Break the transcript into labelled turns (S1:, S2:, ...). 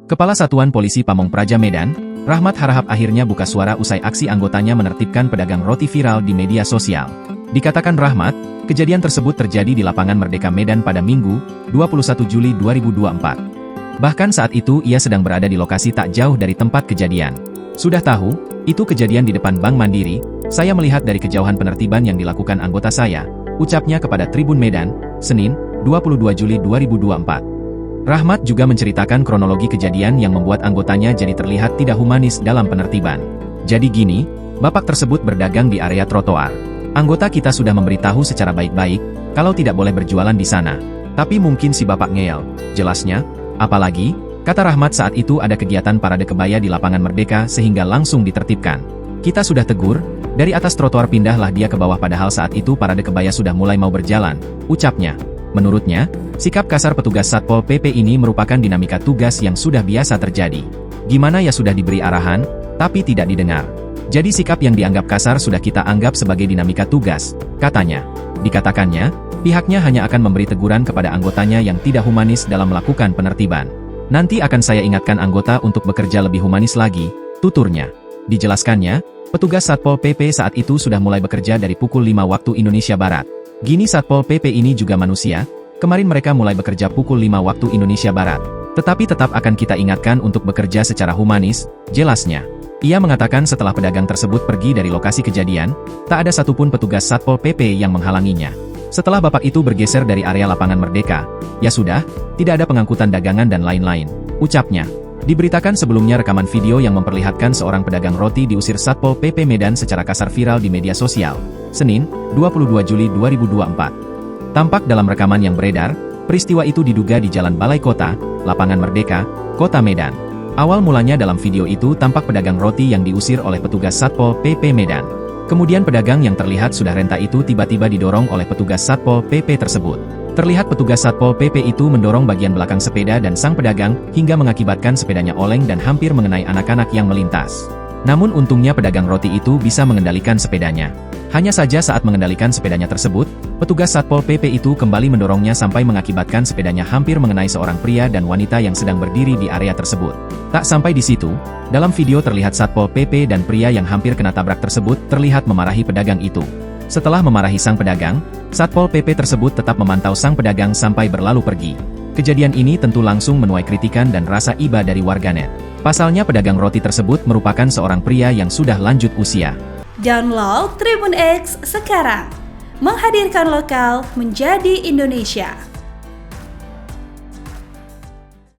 S1: Kepala Satuan Polisi Pamong Praja Medan, Rahmat Harahap akhirnya buka suara usai aksi anggotanya menertibkan pedagang roti viral di media sosial. Dikatakan Rahmat, kejadian tersebut terjadi di Lapangan Merdeka Medan pada Minggu, 21 Juli 2024. Bahkan saat itu ia sedang berada di lokasi tak jauh dari tempat kejadian. Sudah tahu, itu kejadian di depan Bank Mandiri, saya melihat dari kejauhan penertiban yang dilakukan anggota saya, ucapnya kepada Tribun Medan, Senin, 22 Juli 2024. Rahmat juga menceritakan kronologi kejadian yang membuat anggotanya jadi terlihat tidak humanis dalam penertiban. Jadi gini, bapak tersebut berdagang di area trotoar. Anggota kita sudah memberitahu secara baik-baik, kalau tidak boleh berjualan di sana. Tapi mungkin si bapak ngeyel, jelasnya. Apalagi, kata Rahmat saat itu ada kegiatan parade kebaya di Lapangan Merdeka sehingga langsung ditertibkan. Kita sudah tegur, dari atas trotoar pindahlah dia ke bawah padahal saat itu parade kebaya sudah mulai mau berjalan, ucapnya. Menurutnya, sikap kasar petugas Satpol PP ini merupakan dinamika tugas yang sudah biasa terjadi. Gimana ya sudah diberi arahan, tapi tidak didengar. Jadi sikap yang dianggap kasar sudah kita anggap sebagai dinamika tugas, katanya. Dikatakannya, pihaknya hanya akan memberi teguran kepada anggotanya yang tidak humanis dalam melakukan penertiban. Nanti akan saya ingatkan anggota untuk bekerja lebih humanis lagi, tuturnya. Dijelaskannya, petugas Satpol PP saat itu sudah mulai bekerja dari pukul 5 waktu Indonesia Barat. Gini Satpol PP ini juga manusia, kemarin mereka mulai bekerja pukul 5 waktu Indonesia Barat. Tetapi tetap akan kita ingatkan untuk bekerja secara humanis, jelasnya. Ia mengatakan setelah pedagang tersebut pergi dari lokasi kejadian, tak ada satupun petugas Satpol PP yang menghalanginya. Setelah bapak itu bergeser dari area Lapangan Merdeka, ya sudah, tidak ada pengangkutan dagangan dan lain-lain, ucapnya. Diberitakan sebelumnya rekaman video yang memperlihatkan seorang pedagang roti diusir Satpol PP Medan secara kasar viral di media sosial. Senin, 22 Juli 2024. Tampak dalam rekaman yang beredar, peristiwa itu diduga di Jalan Balai Kota, Lapangan Merdeka, Kota Medan. Awal mulanya dalam video itu tampak pedagang roti yang diusir oleh petugas Satpol PP Medan. Kemudian pedagang yang terlihat sudah renta itu tiba-tiba didorong oleh petugas Satpol PP tersebut. Terlihat petugas Satpol PP itu mendorong bagian belakang sepeda dan sang pedagang, hingga mengakibatkan sepedanya oleng dan hampir mengenai anak-anak yang melintas. Namun untungnya pedagang roti itu bisa mengendalikan sepedanya. Hanya saja saat mengendalikan sepedanya tersebut, petugas Satpol PP itu kembali mendorongnya sampai mengakibatkan sepedanya hampir mengenai seorang pria dan wanita yang sedang berdiri di area tersebut. Tak sampai di situ, dalam video terlihat Satpol PP dan pria yang hampir kena tabrak tersebut terlihat memarahi pedagang itu. Setelah memarahi sang pedagang, Satpol PP tersebut tetap memantau sang pedagang sampai berlalu pergi. Kejadian ini tentu langsung menuai kritikan dan rasa iba dari warganet. Pasalnya pedagang roti tersebut merupakan seorang pria yang sudah lanjut usia.
S2: Download Tribun X sekarang, menghadirkan lokal menjadi Indonesia.